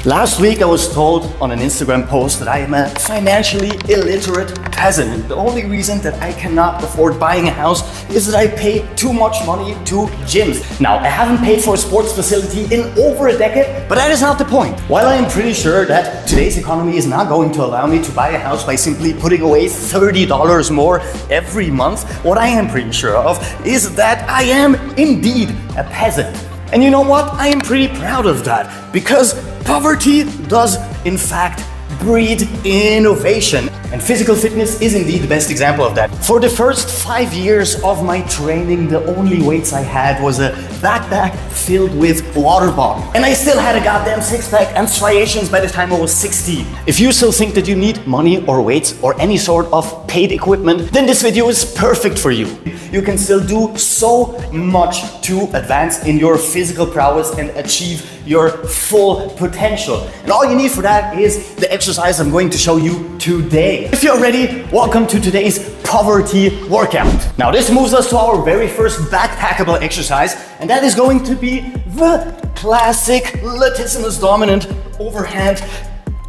Last week I was told on an Instagram post that I am a financially illiterate peasant. The only reason that I cannot afford buying a house is that I pay too much money to gyms. Now, I haven't paid for a sports facility in over a decade, but that is not the point. While I am pretty sure that today's economy is not going to allow me to buy a house by simply putting away $30 more every month, what I am pretty sure of is that I am indeed a peasant. And you know what? I am pretty proud of that, because poverty does, in fact, breed innovation. And physical fitness is indeed the best example of that. For the first 5 years of my training, the only weights I had was a backpack filled with water bottles. And I still had a goddamn six-pack and striations by the time I was 16. If you still think that you need money or weights or any sort of paid equipment, then this video is perfect for you. You can still do so much to advance in your physical prowess and achieve your full potential. And all you need for that is the exercise I'm going to show you today. If you're ready, welcome to today's poverty workout. Now this moves us to our very first backpackable exercise, and that is going to be the classic latissimus dominant overhand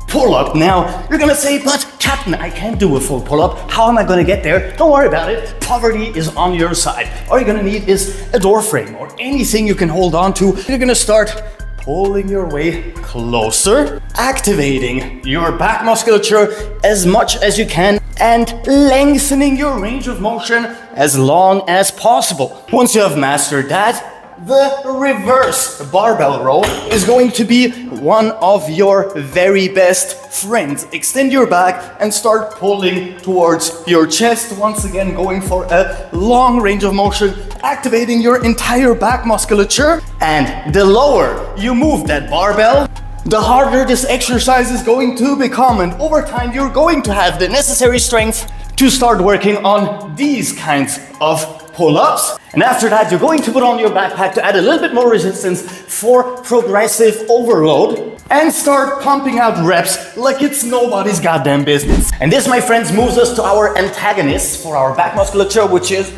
pull-up. Now, you're gonna say, but Captain, I can't do a full pull-up. How am I gonna get there? Don't worry about it. Poverty is on your side. All you're gonna need is a door frame or anything you can hold on to. You're gonna start pulling your way closer, activating your back musculature as much as you can, and lengthening your range of motion as long as possible. Once you have mastered that, the reverse barbell row is going to be one of your very best friends. Extend your back and start pulling towards your chest. Once again, going for a long range of motion, activating your entire back musculature. And the lower you move that barbell, the harder this exercise is going to become. And over time, you're going to have the necessary strength to start working on these kinds of pull-ups. And after that, you're going to put on your backpack to add a little bit more resistance for progressive overload and start pumping out reps like it's nobody's goddamn business. And this, my friends, moves us to our antagonist for our back musculature, which is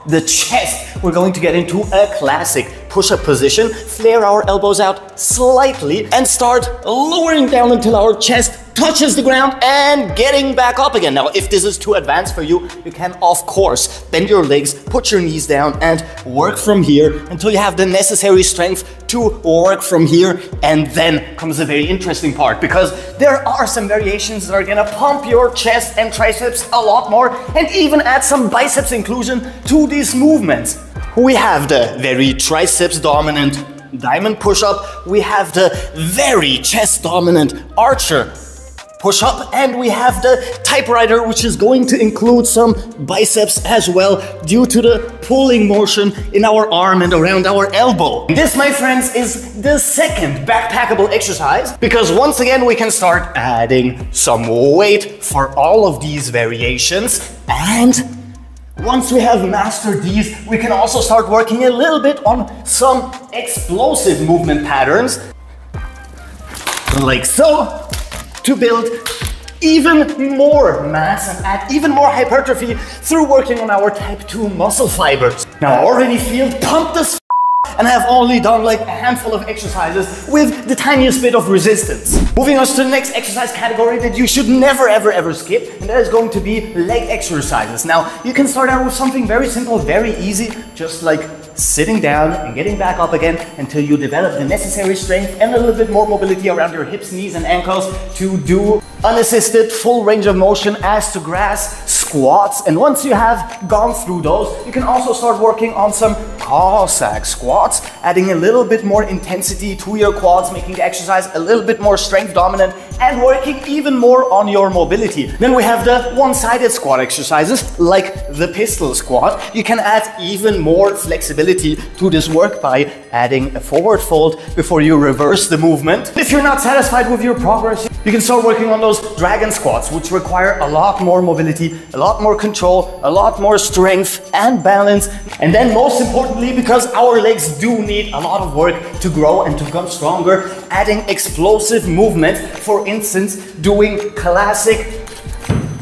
the chest. We're going to get into a classic push-up position, flare our elbows out slightly, and start lowering down until our chest touches the ground and getting back up again. Now, if this is too advanced for you, you can, of course, bend your legs, put your knees down, and work from here until you have the necessary strength to work from here. And then comes the very interesting part, because there are some variations that are gonna pump your chest and triceps a lot more, and even add some biceps inclusion to these movements. We have the very triceps dominant diamond push-up, we have the very chest dominant archer push-up, and we have the typewriter, which is going to include some biceps as well due to the pulling motion in our arm and around our elbow. This, my friends, is the second backpackable exercise, because once again we can start adding some weight for all of these variations. And once we have mastered these, we can also start working a little bit on some explosive movement patterns, like so, to build even more mass and add even more hypertrophy through working on our type 2 muscle fibers. Now, I already feel pumped as and I have only done like a handful of exercises with the tiniest bit of resistance. Moving us to the next exercise category that you should never ever skip, and that is going to be leg exercises. Now, you can start out with something very simple, very easy, just like sitting down and getting back up again until you develop the necessary strength and a little bit more mobility around your hips, knees, and ankles to do unassisted full range of motion ass to grass squats. And once you have gone through those, you can also start working on some Cossack squats, adding a little bit more intensity to your quads, making the exercise a little bit more strength dominant and working even more on your mobility. Then we have the one-sided squat exercises like the pistol squat. You can add even more flexibility to this work by adding a forward fold before you reverse the movement. If you're not satisfied with your progress, you can start working on those dragon squats, which require a lot more mobility, a lot more control, a lot more strength and balance. And then most importantly, because our legs do need a lot of work to grow and to become stronger, adding explosive movement, for instance, doing classic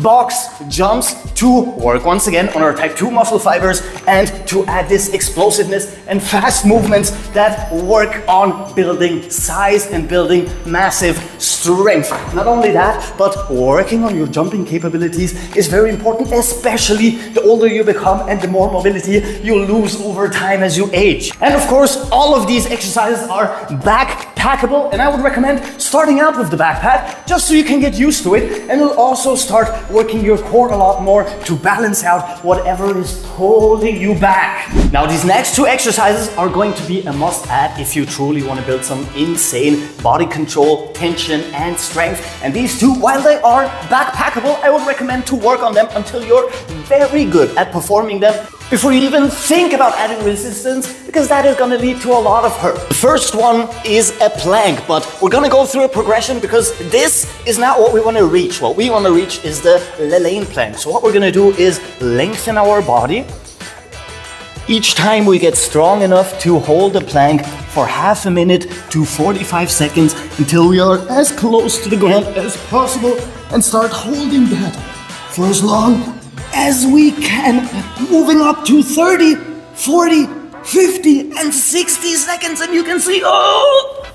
box jumps to work once again on our type 2 muscle fibers and to add this explosiveness and fast movements that work on building size and building massive strength. Not only that, but working on your jumping capabilities is very important, especially the older you become and the more mobility you lose over time as you age. And of course, all of these exercises are backpackable, and I would recommend starting out with the backpack just so you can get used to it, and you'll also start working your core a lot more to balance out whatever is holding you back. Now, these next two exercises are going to be a must-add if you truly want to build some insane body control, tension, and strength. And these two, while they are backpackable, I would recommend to work on them until you're very good at performing them before you even think about adding resistance, because that is going to lead to a lot of hurt. The first one is a plank, but we're going to go through a progression because this is not what we want to reach. What we want to reach is the lane plank. So what we're going to do is lengthen our body. Each time we get strong enough to hold the plank for half a minute to 45 seconds until we are as close to the ground as possible, and start holding that for as long as we can, moving up to 30, 40, 50, and 60 seconds, and you can see, oh,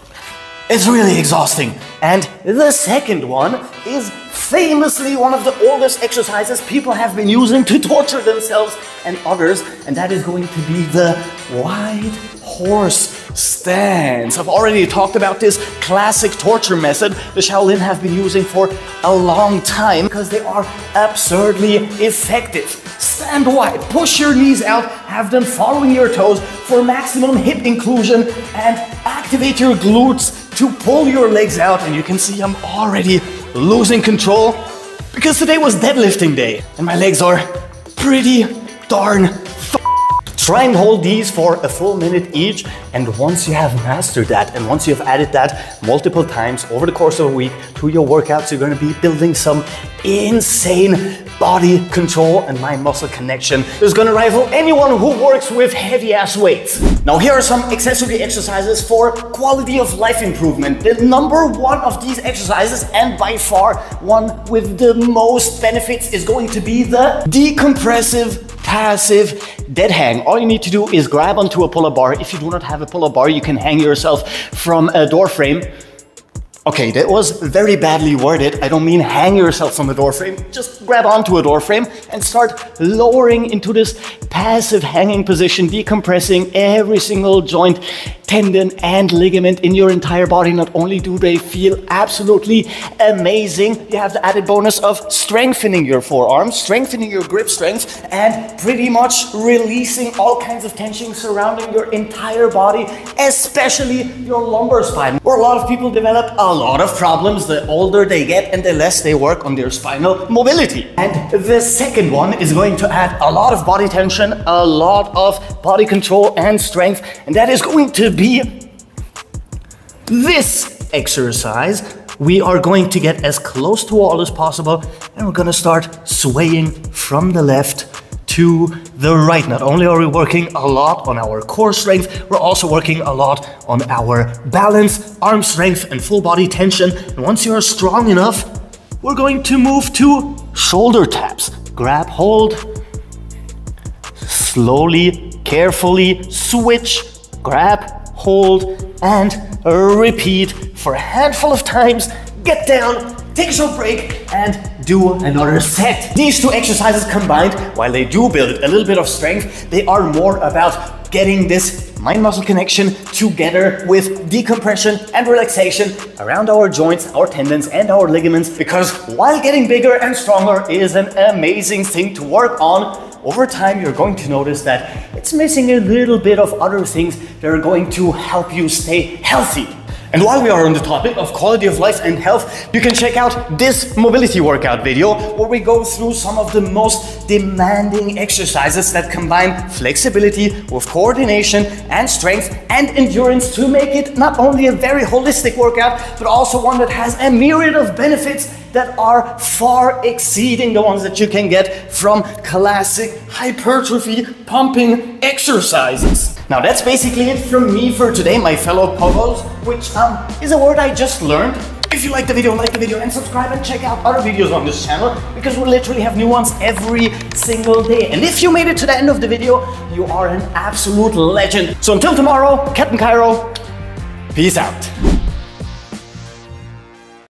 it's really exhausting. And the second one is famously one of the oldest exercises people have been using to torture themselves and others, and that is going to be the wide horse stance. I've already talked about this classic torture method the Shaolin have been using for a long time because they are absurdly effective. Stand wide, push your knees out, have them following your toes for maximum hip inclusion, and activate your glutes to pull your legs out. And you can see I'm already losing control because today was deadlifting day and my legs are pretty darn Try and hold these for a full minute each, and once you have mastered that, and once you have added that multiple times over the course of a week to your workouts, you're going to be building some insane body control and mind-muscle connection that's going to rival anyone who works with heavy-ass weights. Now, here are some accessory exercises for quality of life improvement. The number one of these exercises, and by far one with the most benefits, is going to be the decompressive passive dead hang. All you need to do is grab onto a pull-up bar. If you do not have a pull-up bar, you can hang yourself from a door frame. Okay, that was very badly worded. I don't mean hang yourself from a door frame. Just grab onto a door frame and start lowering into this passive hanging position, decompressing every single joint, tendon, and ligament in your entire body. Not only do they feel absolutely amazing, you have the added bonus of strengthening your forearms, strengthening your grip strength, and pretty much releasing all kinds of tension surrounding your entire body, especially your lumbar spine, where a lot of people develop a lot of problems the older they get and the less they work on their spinal mobility. And the second one is going to add a lot of body tension, a lot of body control and strength, and that is going to be this exercise. We are going to get as close to wall as possible, and we're going to start swaying from the left to the right. Not only are we working a lot on our core strength, we're also working a lot on our balance, arm strength, and full body tension. And once you're strong enough, we're going to move to shoulder taps. Grab hold, slowly, carefully switch, grab, hold, and repeat for a handful of times. Get down, take a short break, and do another set. These two exercises combined, while they do build a little bit of strength, they are more about getting this mind-muscle connection together with decompression and relaxation around our joints, our tendons, and our ligaments, because while getting bigger and stronger is an amazing thing to work on, over time you're going to notice that it's missing a little bit of other things that are going to help you stay healthy. And while we are on the topic of quality of life and health, you can check out this mobility workout video where we go through some of the most demanding exercises that combine flexibility with coordination and strength and endurance to make it not only a very holistic workout, but also one that has a myriad of benefits that are far exceeding the ones that you can get from classic hypertrophy pumping exercises. Now that's basically it from me for today, my fellow pogos, which is a word I just learned. If you like the video and subscribe and check out other videos on this channel because we literally have new ones every single day. And if you made it to the end of the video, you are an absolute legend. So until tomorrow, Captain Cairo, peace out.